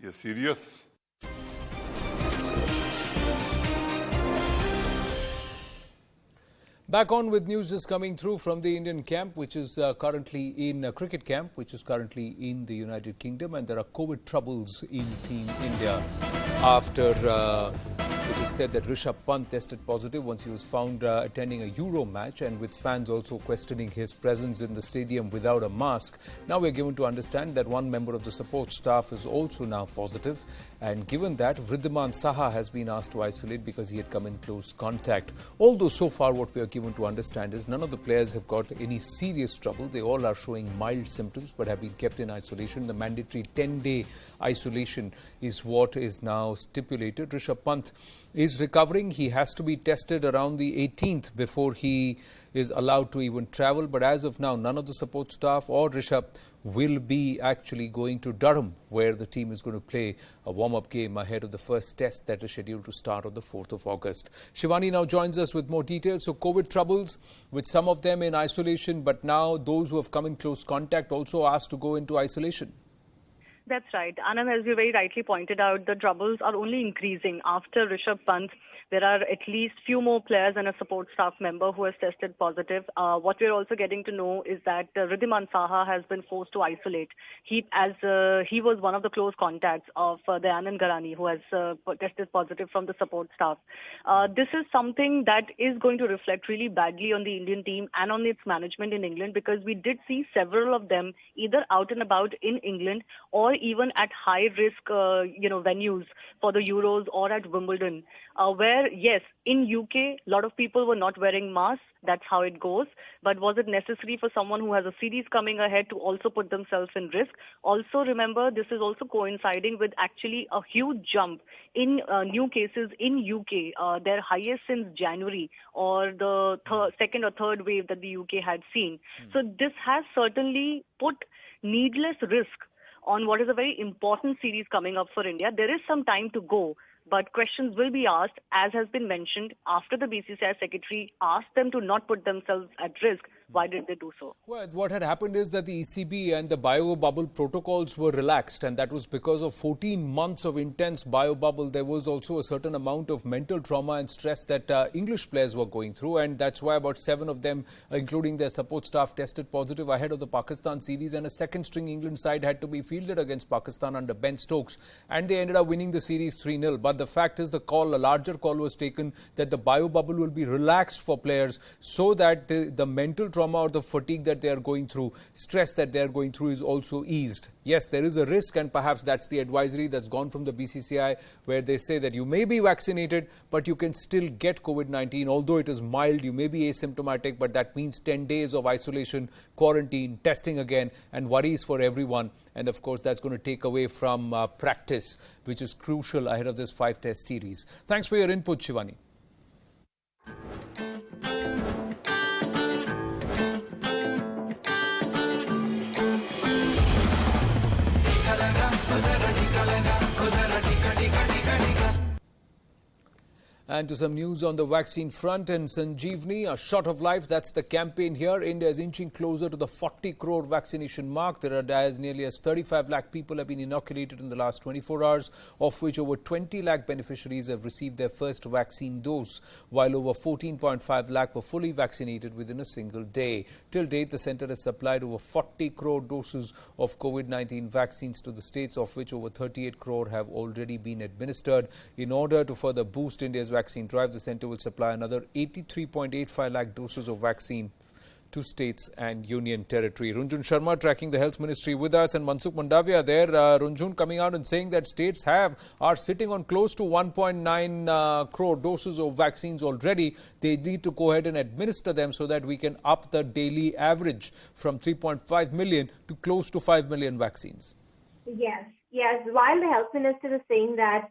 ये serious. Back on with news just coming through from the Indian camp, which is currently in cricket camp, which is currently in the United Kingdom, and there are COVID troubles in Team India after it is said that Rishabh Pant tested positive once he was found attending a Euro match, and with fans also questioning his presence in the stadium without a mask. Now we're given to understand that one member of the support staff is also now positive, and given that, Vridhiman Saha has been asked to isolate because he had come in close contact. Although so far what we are given to understand is none of the players have got any serious trouble. They all are showing mild symptoms but have been kept in isolation. The mandatory 10-day isolation is what is now stipulated. Rishabh Pant is recovering. He has to be tested around the 18th before he is allowed to even travel. But as of now, none of the support staff or Rishabh will be actually going to Durham, where the team is going to play a warm-up game ahead of the first test that is scheduled to start on the 4th of August. Shivani now joins us with more details. So COVID troubles, with some of them in isolation, but now those who have come in close contact also asked to go into isolation. That's right. Anand, as you very rightly pointed out, the troubles are only increasing. After Rishabh Pant, there are at least few more players and a support staff member who has tested positive. What we're also getting to know is that Vridhiman Saha has been forced to isolate. He was one of the close contacts of the Anand Garani, who has tested positive from the support staff. This is something that is going to reflect really badly on the Indian team and on its management in England, because we did see several of them either out and about in England or even at high-risk, venues for the Euros or at Wimbledon, where, yes, in UK, a lot of people were not wearing masks. That's how it goes. But was it necessary for someone who has a series coming ahead to also put themselves in risk? Also, remember, this is also coinciding with actually a huge jump in new cases in UK, their highest since January, or the second or third wave that the UK had seen. So this has certainly put needless risk on what is a very important series coming up for India. There is some time to go, but questions will be asked, as has been mentioned, after the BCCI secretary asked them to not put themselves at risk. Why did they do so? Well, what had happened is that the ECB and the bio-bubble protocols were relaxed, and that was because of 14 months of intense bio-bubble. There was also a certain amount of mental trauma and stress that English players were going through, and that's why about 7 of them, including their support staff, tested positive ahead of the Pakistan series, and a second-string England side had to be fielded against Pakistan under Ben Stokes, and they ended up winning the series 3-0. But the fact is, a larger call was taken that the bio-bubble will be relaxed for players so that the mental trauma or the fatigue that they are going through, stress that they are going through, is also eased. Yes, there is a risk, and perhaps that's the advisory that's gone from the BCCI, where they say that you may be vaccinated, but you can still get COVID-19. Although it is mild, you may be asymptomatic, but that means 10 days of isolation, quarantine, testing again, and worries for everyone. And of course, that's going to take away from practice, which is crucial ahead of this 5-test series. Thanks for your input, Shivani. And to some news on the vaccine front, and Sanjeevani, a shot of life, that's the campaign here. India is inching closer to the 40 crore vaccination mark. There are as nearly as 35 lakh people have been inoculated in the last 24 hours, of which over 20 lakh beneficiaries have received their first vaccine dose, while over 14.5 lakh were fully vaccinated within a single day. Till date, the centre has supplied over 40 crore doses of COVID-19 vaccines to the states, of which over 38 crore have already been administered. In order to further boost India's vaccine drive, the centre will supply another 83.85 lakh doses of vaccine to states and union territory. Runjhun Sharma tracking the health ministry with us, and Mansukh Mandavia there. Runjhun coming out and saying that states are sitting on close to 1.9 crore doses of vaccines already. They need to go ahead and administer them so that we can up the daily average from 3.5 million to close to 5 million vaccines. Yes. While the health minister is saying that,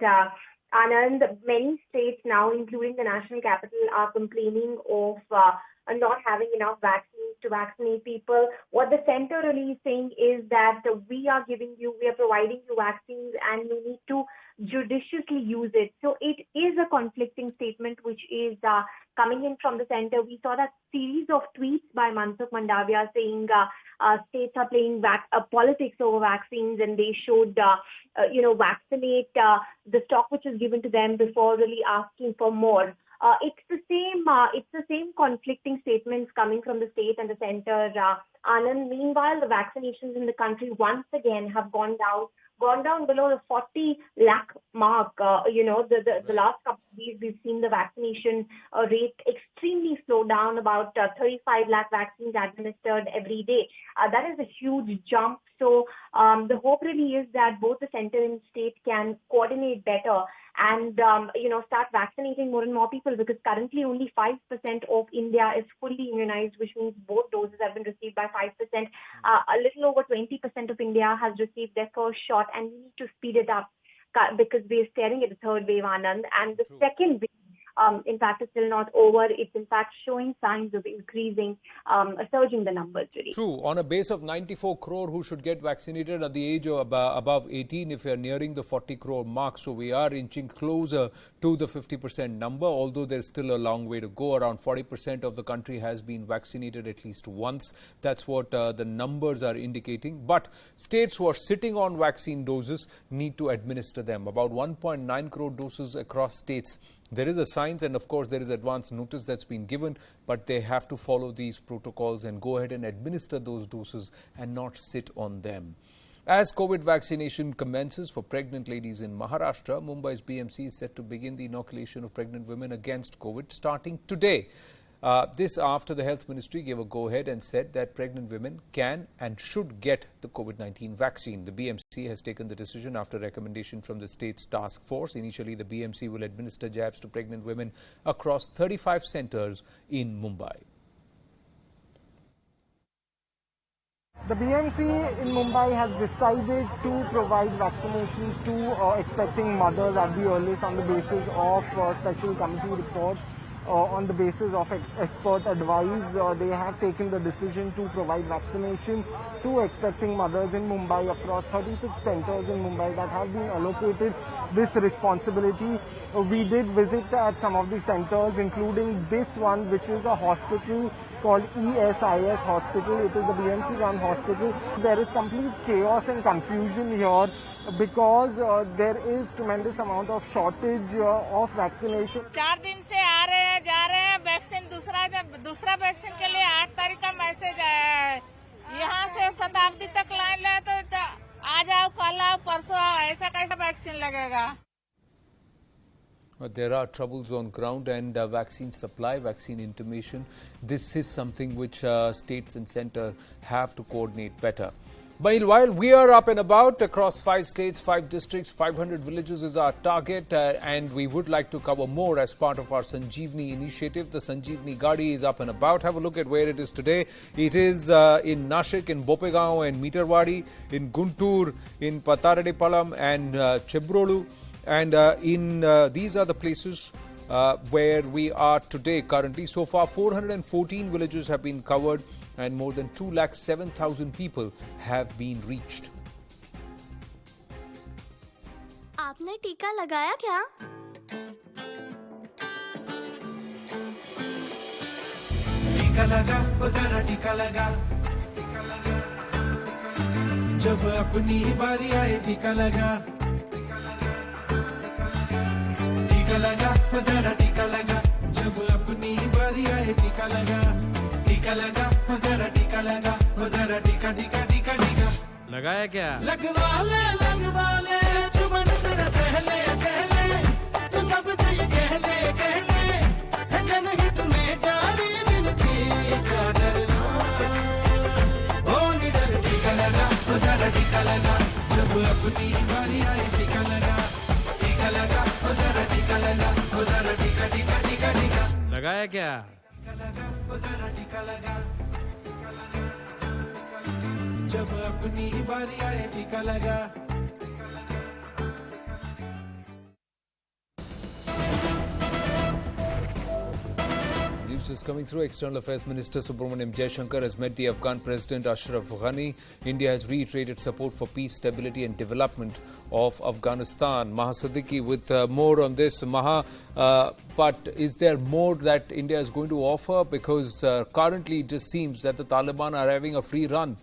Anand, many states now, including the national capital, are complaining of not having enough vaccines to vaccinate people. What the centre really is saying is that we are providing you vaccines, and you need to judiciously use it. So it is a conflicting statement which is coming in from the center. We saw that series of tweets by Mansukh Mandavia saying states are playing politics over vaccines, and they should, vaccinate the stock which is given to them before really asking for more. It's the same conflicting statements coming from the state and the center. Anand, meanwhile, the vaccinations in the country once again have gone down below the 40 lakh mark. The last couple of weeks we've seen the vaccination rate extremely slow down, about 35 lakh vaccines administered every day. That is a huge jump. So the hope really is that both the center and state can coordinate better and start vaccinating more and more people, because currently only 5% of India is fully immunized, which means both doses have been received by 5%. A little over 20% of India has received their first shot, and we need to speed it up because we are staring at the third wave, Anand. And the second wave, in fact, is still not over. It's in fact showing signs of increasing, surging the numbers really. True. On a base of 94 crore who should get vaccinated at the age of above 18, if we are nearing the 40 crore mark, so we are inching closer to the 50% number, although there's still a long way to go. Around 40% of the country has been vaccinated at least once. That's what the numbers are indicating. But states who are sitting on vaccine doses need to administer them. About 1.9 crore doses across states. There is a science, and of course there is advance notice that's been given, but they have to follow these protocols and go ahead and administer those doses and not sit on them. As COVID vaccination commences for pregnant ladies in Maharashtra, Mumbai's BMC is set to begin the inoculation of pregnant women against COVID starting today. This after the Health Ministry gave a go-ahead and said that pregnant women can and should get the COVID-19 vaccine. The BMC has taken the decision after recommendation from the state's task force. Initially, the BMC will administer jabs to pregnant women across 35 centres in Mumbai. The BMC in Mumbai has decided to provide vaccinations to expecting mothers at the earliest on the basis of special committee report. On the basis of expert advice, they have taken the decision to provide vaccination to expecting mothers in Mumbai across 36 centres in Mumbai that have been allocated this responsibility. We did visit at some of the centres, including this one, which is a hospital called ESIS Hospital. It is the BMC-run hospital. There is complete chaos and confusion here because there is tremendous amount of shortage of vaccination. 4 दिन से आ रहे हैं, जा रहे हैं, vaccine दूसरा vaccine के लिए 8 तारीख का मैसेज आया है। यहाँ से शताब्दी तक लाइन ले तो आ जाओ, कल आओ, परसों आओ, ऐसा कैसा वैक्सीन लगेगा? There are troubles on ground and vaccine supply, vaccine intimation. This is something which states and centre have to coordinate better. Meanwhile, we are up and about across 5 states, 5 districts, 500 villages is our target, and we would like to cover more as part of our Sanjeevani initiative. The Sanjeevani Gadi is up and about. Have a look at where it is today. It is in Nashik, in Bopegaon and Meterwadi, in Guntur, in Pataradepalam and Chebrolu. And these are the places where we are today currently. So far, 414 villages have been covered and more than 207,000 people have been reached. आपने टीका लगाया क्या? टीका लगा, वो जरा टीका लगा। जब अपनी बारी आए टीका लगा। टीका लगा, वो जरा टीका लगा। जब अपनी बारी आए टीका लगा। टीका लगा, वो जरा टीका लगा। वो जरा टीका टीका टीका टीका लगाया क्या? लगवा ले जुबान जरा सहले तू सबसे ये कह ले है जनहित में जारी मिलती क्या डरना ओ निडर। टीका लगा, वो जरा टीका लगा। जब अपनी बारी आए टीका लगा। टीका लगा, वो जरा टीका लगा। वो जरा टीका टीका टीका टीका लगाया क्या? वो जरा टीका लगा। जब अपनी बारी आए टीका लगा। news is coming through. External Affairs Minister Subramaniam Jaishankar has met the Afghan President Ashraf Ghani. India has reiterated support for peace, stability and development of Afghanistan. Maha Siddiqui with more on this. Maha, but is there more that India is going to offer? Because currently it just seems that the Taliban are having a free run.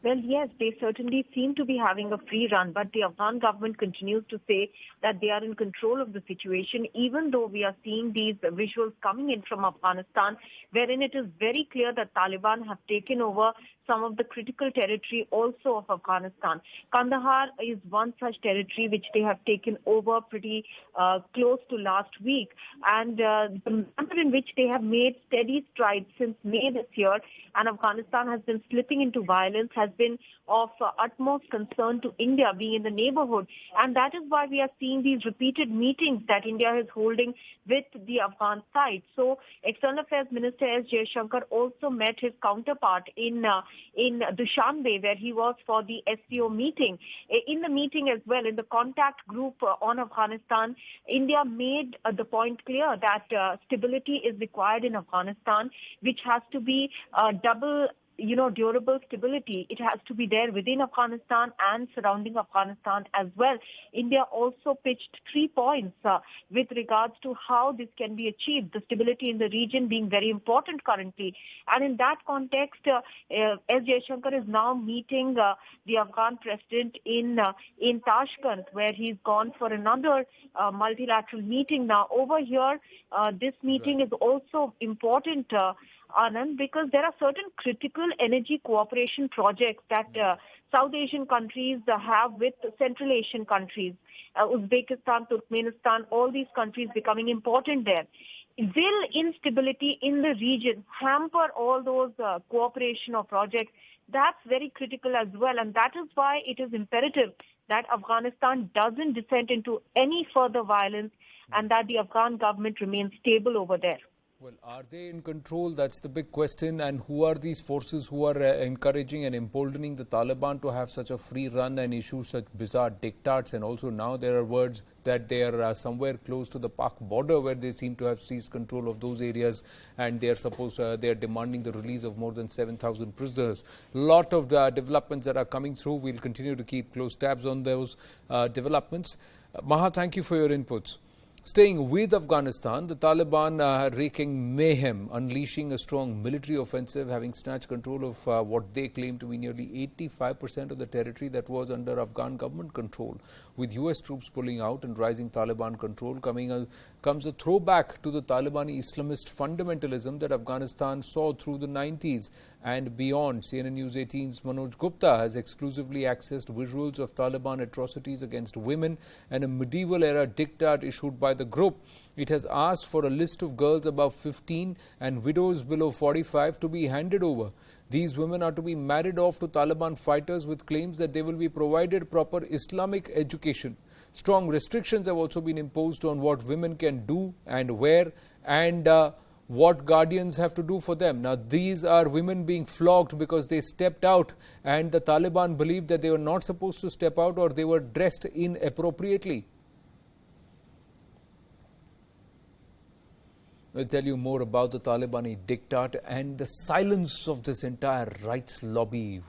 Well, yes, they certainly seem to be having a free run, but the Afghan government continues to say that they are in control of the situation, even though we are seeing these visuals coming in from Afghanistan, wherein it is very clear that Taliban have taken over some of the critical territory also of Afghanistan. Kandahar is one such territory which they have taken over pretty close to last week, and the manner in which they have made steady strides since May this year, and Afghanistan has been slipping into violence, has been of utmost concern to India being in the neighborhood. And that is why we are seeing these repeated meetings that India is holding with the Afghan side. So External Affairs Minister S. Jaishankar also met his counterpart in Dushanbe, where he was for the SCO meeting. In the meeting as well, in the contact group on Afghanistan, India made the point clear that stability is required in Afghanistan, which has to be double durable stability. It has to be there within Afghanistan and surrounding Afghanistan as well. India also pitched 3 points with regards to how this can be achieved, the stability in the region being very important currently. And in that context, S. Jaishankar is now meeting the Afghan president in Tashkent, where he's gone for another multilateral meeting. Now, over here, this meeting is also important, Anand, because there are certain critical energy cooperation projects that South Asian countries have with Central Asian countries, Uzbekistan, Turkmenistan, all these countries becoming important there. Will instability in the region hamper all those cooperation or projects? That's very critical as well, and that is why it is imperative that Afghanistan doesn't descend into any further violence and that the Afghan government remains stable over there. Well, are they in control? That's the big question. And who are these forces who are encouraging and emboldening the Taliban to have such a free run and issue such bizarre diktats? And also now there are words that they are somewhere close to the Pak border, where they seem to have seized control of those areas, and they are demanding the release of more than 7,000 prisoners. A lot of developments that are coming through. We'll continue to keep close tabs on those developments. Maha, thank you for your inputs. Staying with Afghanistan, the Taliban are wreaking mayhem, unleashing a strong military offensive, having snatched control of what they claim to be nearly 85% of the territory that was under Afghan government control. With US troops pulling out and rising Taliban control, comes a throwback to the Taliban Islamist fundamentalism that Afghanistan saw through the 90s and beyond. CNN News 18's Manoj Gupta has exclusively accessed visuals of Taliban atrocities against women and a medieval-era diktat issued by the group. It has asked for a list of girls above 15 and widows below 45 to be handed over. These women are to be married off to Taliban fighters with claims that they will be provided proper Islamic education. Strong restrictions have also been imposed on what women can do and wear, and what guardians have to do for them. Now, these are women being flogged because they stepped out, and the Taliban believed that they were not supposed to step out or they were dressed inappropriately. I'll tell you more about the Talibani diktat and the silence of this entire rights lobby.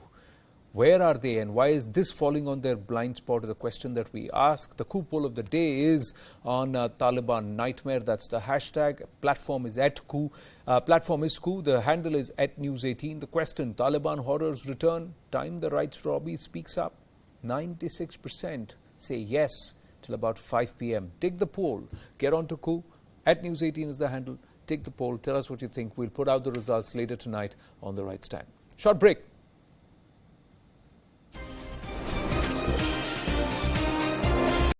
Where are they and why is this falling on their blind spot is a question that we ask. The coup poll of the day is on Taliban Nightmare. That's the hashtag. Platform is @coup. Platform is coup. The handle is @News18. The question, Taliban horrors return. Time the rights lobby speaks up. 96% say yes till about 5 p.m. Take the poll. Get on to coup. @News18 is the handle. Take the poll. Tell us what you think. We'll put out the results later tonight on The Right Stand. Short break.